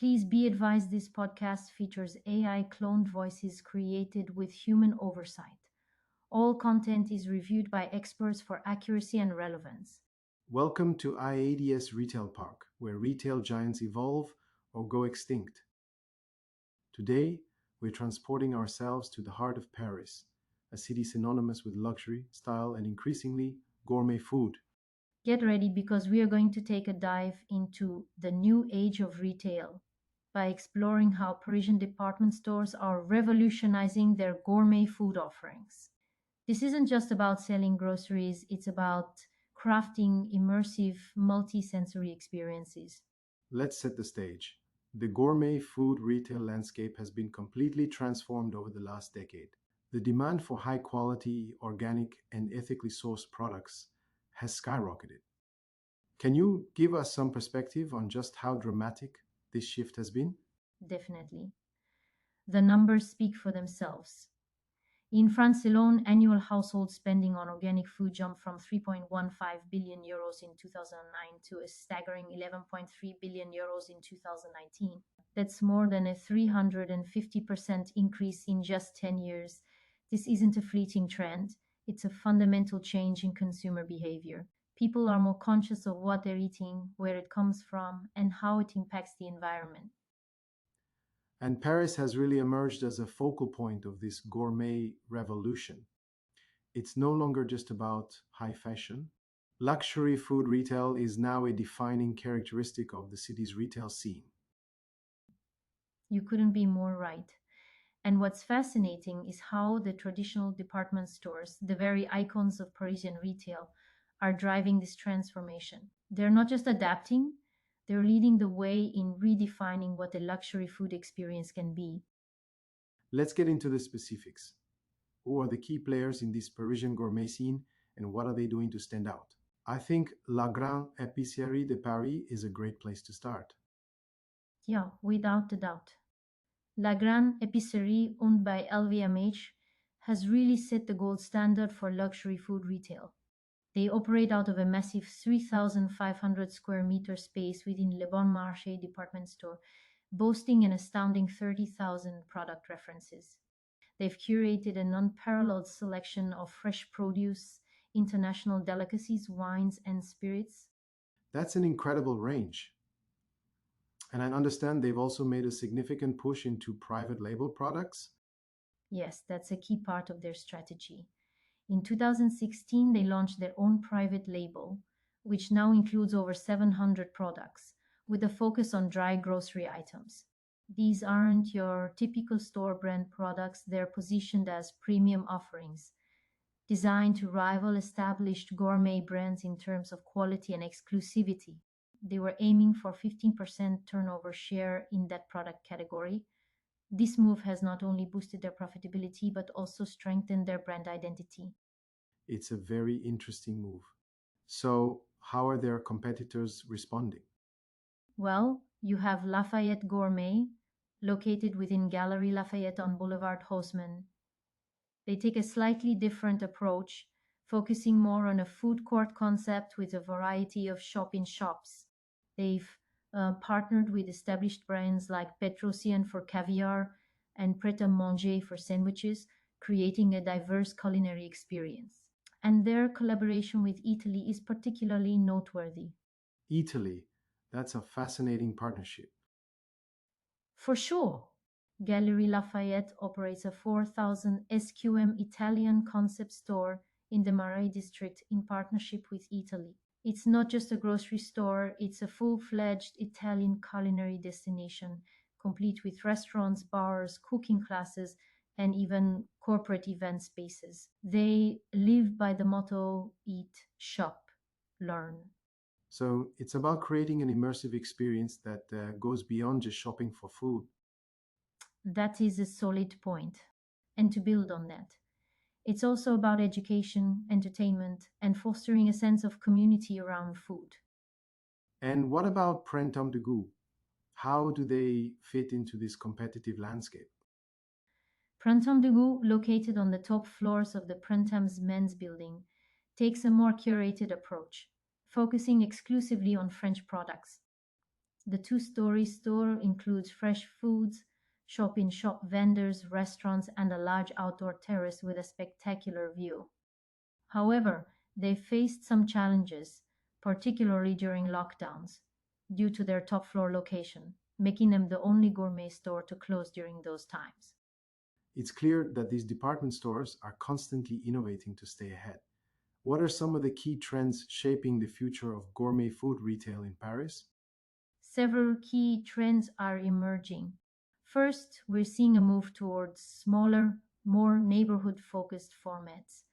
Please be advised this podcast features AI cloned voices created with human oversight. All content is reviewed by experts for accuracy and relevance. Welcome to IADS Retail Park, where retail giants evolve or go extinct. Today, we're transporting ourselves to the heart of Paris, a city synonymous with luxury, style, and increasingly gourmet food. Get ready because we are going to take a dive into the new age of retail by exploring how Parisian department stores are revolutionizing their gourmet food offerings. This isn't just about selling groceries, it's about crafting immersive, multi-sensory experiences. Let's set the stage. The gourmet food retail landscape has been completely transformed over the last decade. The demand for high quality, organic, and ethically sourced products has skyrocketed. Can you give us some perspective on just how dramatic this shift has been? Definitely. The numbers speak for themselves. In France alone, annual household spending on organic food jumped from 3.15 billion euros in 2009 to a staggering 11.3 billion euros in 2019. That's more than a 350% increase in just 10 years. This isn't a fleeting trend, it's a fundamental change in consumer behavior. People are more conscious of what they're eating, where it comes from, and how it impacts the environment. And Paris has really emerged as a focal point of this gourmet revolution. It's no longer just about high fashion. Luxury food retail is now a defining characteristic of the city's retail scene. You couldn't be more right. And what's fascinating is how the traditional department stores, the very icons of Parisian retail, are driving this transformation. They're not just adapting, they're leading the way in redefining what a luxury food experience can be. Let's get into the specifics. Who are the key players in this Parisian gourmet scene and what are they doing to stand out? I think La Grande Épicerie de Paris is a great place to start. Yeah, without a doubt. La Grande Épicerie, owned by LVMH, has really set the gold standard for luxury food retail. They operate out of a massive 3,500 square meter space within Le Bon Marché department store, boasting an astounding 30,000 product references. They've curated an unparalleled selection of fresh produce, international delicacies, wines, and spirits. That's an incredible range. And I understand they've also made a significant push into private label products. Yes, that's a key part of their strategy. In 2016, they launched their own private label, which now includes over 700 products, with a focus on dry grocery items. These aren't your typical store brand products, they're positioned as premium offerings, designed to rival established gourmet brands in terms of quality and exclusivity. They were aiming for 15% turnover share in that product category. This move has not only boosted their profitability but also strengthened their brand identity. It's a very interesting move. So, how are their competitors responding? Well, you have Lafayette Gourmet, located within Galerie Lafayette on Boulevard Haussmann. They take a slightly different approach, focusing more on a food court concept with a variety of shop in shops. They've partnered with established brands like Petrosian for caviar and Pret a Manger for sandwiches, creating a diverse culinary experience. And their collaboration with Italy is particularly noteworthy. Italy. That's a fascinating partnership. For sure, Gallery Lafayette operates a 4,000 SQM Italian concept store in the Marais district in partnership with Italy. It's not just a grocery store, it's a full fledged Italian culinary destination, complete with restaurants, bars, cooking classes, and even corporate event spaces. They live by the motto eat, shop, learn. So, it's about creating an immersive experience that goes beyond just shopping for food. That is a solid point. And to build on that, it's also about education, entertainment, and fostering a sense of community around food. And what about Printemps de Goût? How do they fit into this competitive landscape? Printemps de Goût, located on the top floors of the Printemps men's building, takes a more curated approach, focusing exclusively on French products. The two-story store includes fresh foods, shop-in-shop vendors, restaurants, and a large outdoor terrace with a spectacular view. However, they faced some challenges, particularly during lockdowns, due to their top floor location, making them the only gourmet store to close during those times. It's clear that these department stores are constantly innovating to stay ahead. What are some of the key trends shaping the future of gourmet food retail in Paris? Several key trends are emerging. First, we're seeing a move towards smaller, more neighborhood focused formats.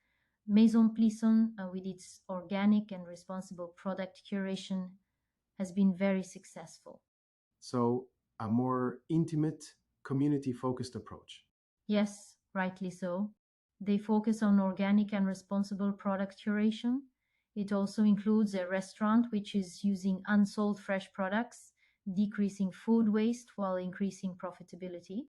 Maison Plisson, with its organic and responsible product curation, has been very successful. So, a more intimate, community focused approach. Yes, rightly so. They focus on organic and responsible product curation. It also includes a restaurant which is using unsold fresh products, decreasing food waste while increasing profitability.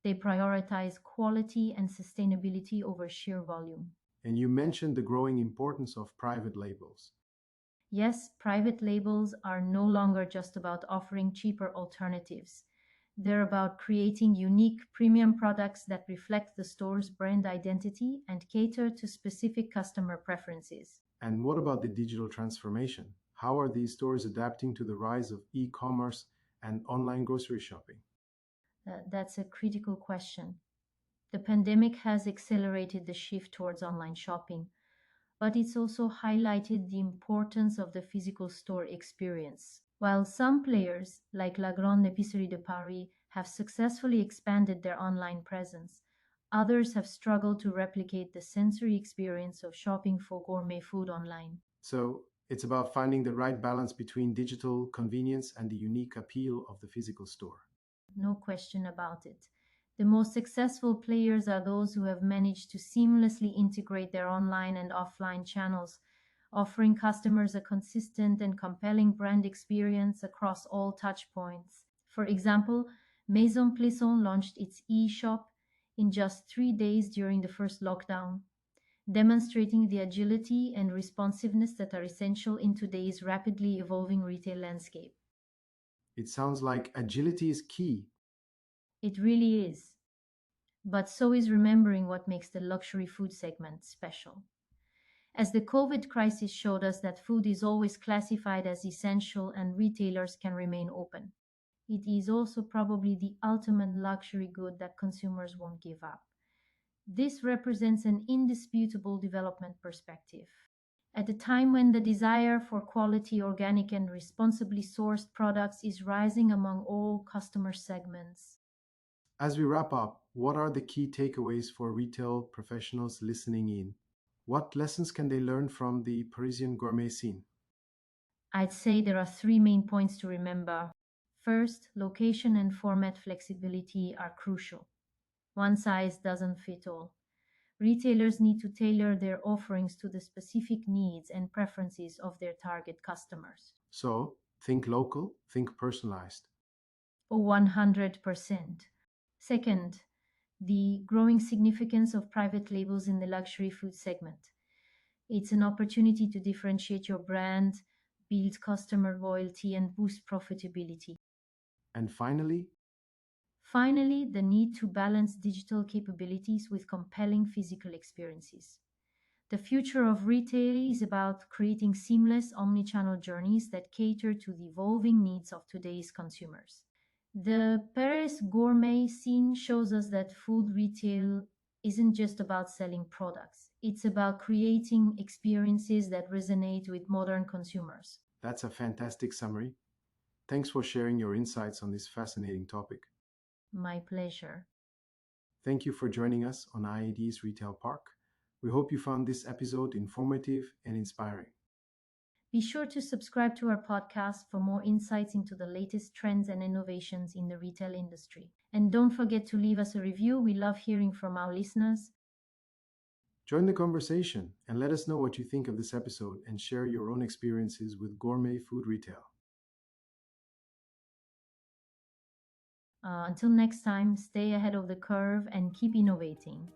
They prioritize quality and sustainability over sheer volume. And you mentioned the growing importance of private labels. Yes, private labels are no longer just about offering cheaper alternatives. They're about creating unique premium products that reflect the store's brand identity and cater to specific customer preferences. And what about the digital transformation? How are these stores adapting to the rise of e commerce and online grocery shopping? That's a critical question. The pandemic has accelerated the shift towards online shopping, but it's also highlighted the importance of the physical store experience. While some players, like La Grande Épicerie de Paris, have successfully expanded their online presence, others have struggled to replicate the sensory experience of shopping for gourmet food online. So, it's about finding the right balance between digital convenience and the unique appeal of the physical store. No question about it. The most successful players are those who have managed to seamlessly integrate their online and offline channels, offering customers a consistent and compelling brand experience across all touchpoints. For example, Maison Plisson launched its e-shop in just 3 days during the first lockdown, demonstrating the agility and responsiveness that are essential in today's rapidly evolving retail landscape. It sounds like agility is key. It really is. But so is remembering what makes the luxury food segment special. As the COVID crisis showed us that food is always classified as essential and retailers can remain open, it is also probably the ultimate luxury good that consumers won't give up. This represents an indisputable development perspective. At a time when the desire for quality, organic, and responsibly sourced products is rising among all customer segments. As we wrap up, what are the key takeaways for retail professionals listening in? What lessons can they learn from the Parisian gourmet scene? I'd say there are three main points to remember. First, location and format flexibility are crucial. One size doesn't fit all. Retailers need to tailor their offerings to the specific needs and preferences of their target customers. So, think local, think personalized. Oh, 100%. Second, the growing significance of private labels in the luxury food segment. It's an opportunity to differentiate your brand, build customer loyalty, and boost profitability. And finally, Finally, the need to balance digital capabilities with compelling physical experiences. The future of retail is about creating seamless omnichannel journeys that cater to the evolving needs of today's consumers. The Paris gourmet scene shows us that food retail isn't just about selling products, it's about creating experiences that resonate with modern consumers. that's a fantastic summary. Thanks for sharing your insights on this fascinating topic. My pleasure. Thank you for joining us on IAD's Retail Park. We hope you found this episode informative and inspiring. Be sure to subscribe to our podcast for more insights into the latest trends and innovations in the retail industry. And don't forget to leave us a review. We love hearing from our listeners. Join the conversation and let us know what you think of this episode and share your own experiences with gourmet food retail. Until next time, stay ahead of the curve and keep innovating.